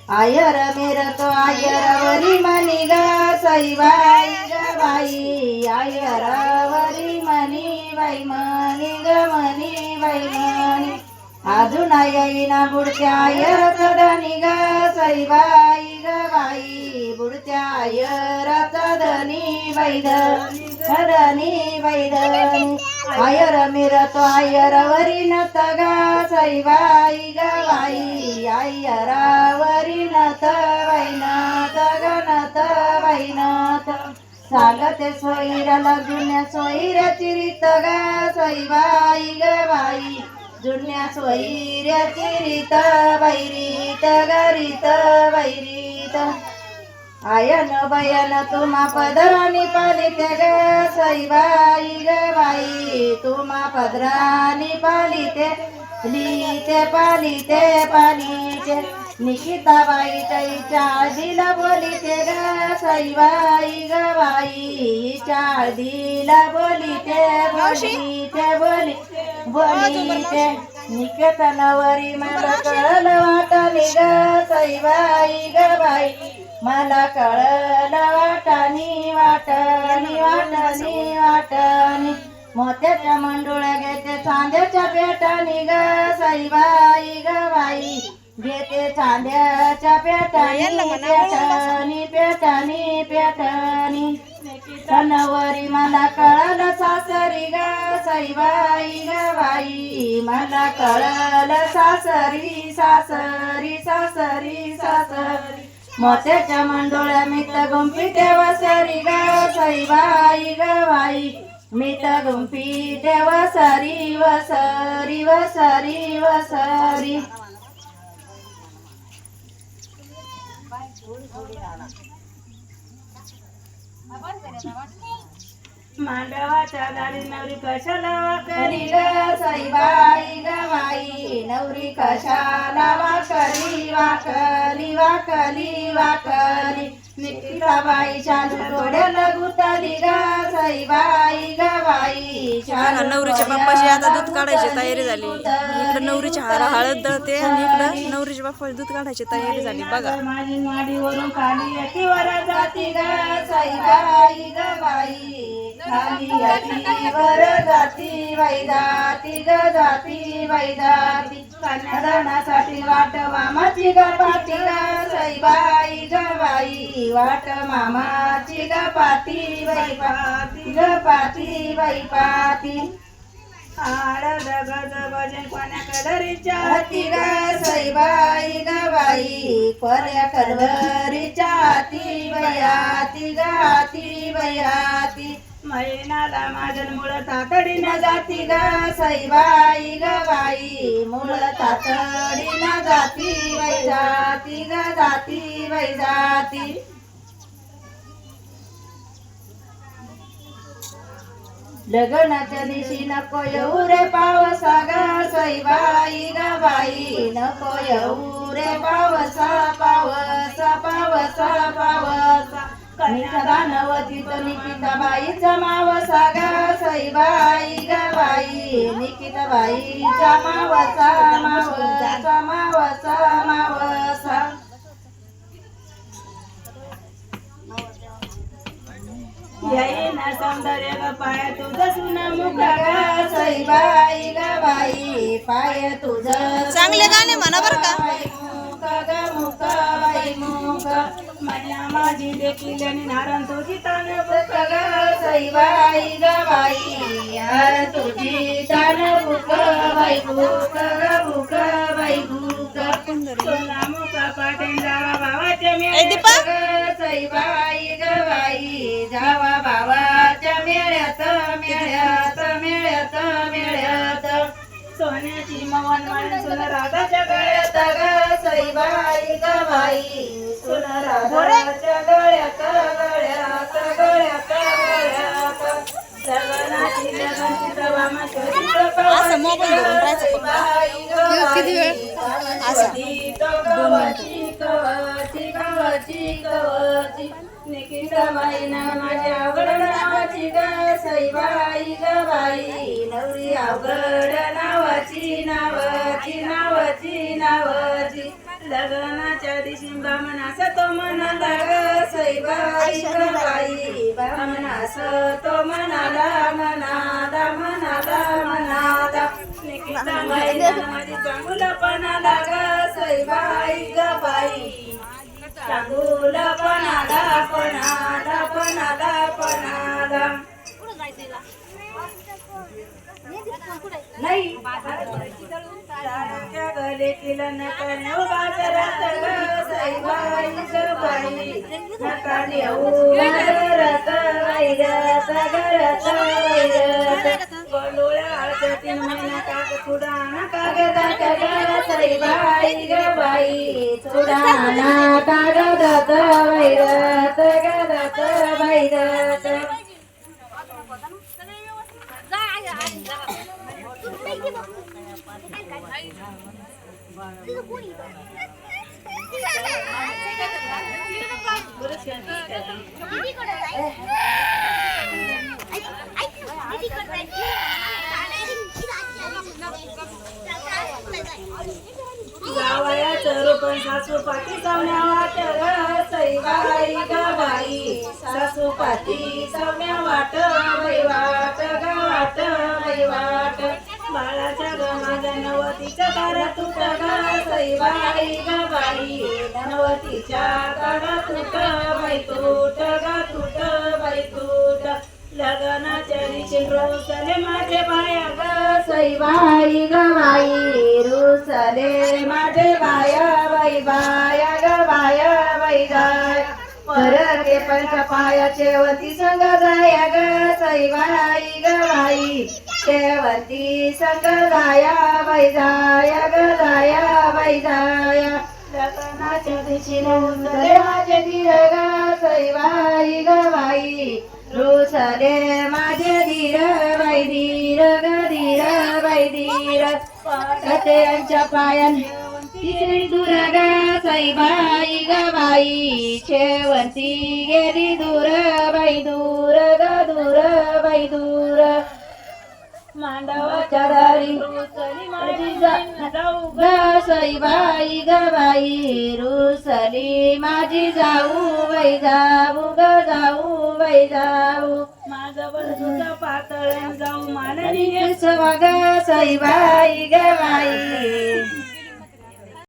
आयर मेरतो आयरवरी मनी ग सईबाई ग बाई आयरवरी मनी बाई मनी ग मनी बाई मनी अजून येईना बुडत्या आयरचा धनी ग सईबाई ग बाई बुडत्या आयरचा धनी बाई धनी बाई धनी आयर मिरतो आयरवरी नत ग सईबाई ग बाई आयरावरी नत बाई नत ग नत बाई नत सांगते सोयीराला जुन्या सोयीऱ्याची रीत ग सईबाई ग बाई जुन्या सोयीऱ्याची रीत बाई रीत ग रीत बाई रीत आयन बयन तुम्हा पदरानी पालिते ग सईबाई ग बाई तुम्हा पदरानी पालिते लिते पालिते पालिते निकिताबाई ताईच्या आजीला बोलिते ग सईबाई ग बाई आजीला बोलिते बोलिते बोलिते निकेतनवरी मला कळलं वाटली ग सईबाई ग बाई मला कळलं वाटानी वाटणी वाटणी वाटणी मोत्याच्या मंडोळ्या घेते चांद्याच्या पेटानी ग सईबाई ग बाई घेते चांद्याच्या पेटानी पेटानी पेटानी पेटानी तनवरी मला कळलं सासरी ग सईबाई ग बाई मला कळलं सासरी सासरी सासरी सासरी मोत्याच्या मंडोळ्या मीत गुंफी देवसरी ग सईबाई ग बाई मीत गुंफी देवसरी वसरी वसरी वसरी मांडवाच्या दारी नवरी कशाला वाकरी ग सईबाई ग बाई नवरी कशाला वाकली वाकली वाकली वाकली निकिताबाई चालू डोळ्याला गुतली ग सईबाई ग बाई नवरीच्या बाप्पाची आता दूध काढायची तयारी झाली इकडे नवरीची हळद दळते आणि इकडे नवरीच्या बाप्पाची दूध काढायची तयारी झाली बघा माझी माडीवरून खाली अतिवर जाती ग सईबाई ग बाई खाली अतिवर जाती बाई जाती ग जाती बाई जाती कन्यादानासाठी वाट मामाची ग पाती ग सईबाई ग बाई वाट मामाची ग पाती बाई पाती ग पाती बाई पाती आड दगड भजन कोण्या कलरीच्या हाती ग सईबाई ग बाई कोण्या कलरीच्या हाती बयाती ग हाती बयाती मैनाला माझन मुळ तातडी न जाती ग सईबाई ग बाई मुळ तातडी न जाती बाई जाती ग जाती बाई जाती लग्नाच्या दिवशी नको येऊ रे पावसा ग सईबाई ग बाई नको येऊ रे पावसा पावसा पावसा पावसा कनिका नवती तो निकिताबाईचा मावसा ग सईबाई ग बाई निकिताबाईचा मावसा मावसा मावसा मावसा येईन सौंदर्य ग पाय तुझं सुना मुख ग सईबाई ग बाई पाय तुझं चांगले गाणे म्हणा बरं का मुख ग मुख बाई मुख मैना माझी देखील आणि नारायण तुझी तान बुक ग सईबाई ग बाई यार तुझी तान बुक बाई बुक ग बुक बाई बुक सोना मुख पाटेन जावा भावाच्या मेळ्यात सईबाई ग बाई जावा भावाच्या मेळ्यात मेळ्यात मेळ्यात मेळ्यात सोन्याची मवन माण सोन राधाच्या गळ्यात ग सईबाई ग बाई सोन राधाच्या गळ्यात गळ्यात गळ्यात गळ्यात सगनाची लगनची प्रभा असं मोबाईल धरून राहायचं किती वेळ कवची कवची कवची निकिताबाई ना माझ्या अवघड नावाची ग सईबाई ग बाई नवरी अवघड नावाची नावाची नावाची नावाची लग्नाच्या दिवशी बामणास तो म्हणाला ग सईबाई ग बाई बामणास तो म्हणाला म्हणाला माझी चांगुलपणाला ग सईबाई ग बाई चांगुलपणाला पणाला नाही दाराच्या गले किला नका नेऊ बाजारात ग सईबाई ग बाई नका नेऊ बाजारात वैरत गोंधळाच्या 3 महिना काग चुडाणा कागदात ग सईबाई ग बाई चुडाणा कागदात वैरत गदात वैरत जावयाचं रूपण सासूपाती सौम्या वाट ग सईबाई ग बाई सासूपाती सौम्या वाट वैवाट ग वाट वैवाट बाळाच्या ग माझ्या नवतीच्या दारा तुट ग सईबाई ग बाई नवतीच्या दारा तुट बाई तूट ग तूट बाई तूट लग्नाच्या दिवशी रुसले माझे बाया ग सईबाई ग बाई रुसले माझे बाया बाया ग बाया बाई जाय परके पंच पायाचे वती संग जाया ग सईबाई ग बाई शेवती संग जाया बाई जाया ग जाया बाई जाया लग्नाच्या दिवशी रुसले माझे धीर ग सईबाई ग बाई रुसले माझे धीर बाई धीर ग धीर बाई धीर यांच्या पायान तिसरी दूर ग सईबाई ग बाई शेवंती गेली दूर बाई दूर बाई दूर मांडवाच्या दारी माझी जाऊ ग सईबाई ग बाई रुसली माझी जाऊ बाई जाऊ बाई जाऊ माझं बंधूचं पातळ जाऊ मला ग सईबाई ग बाई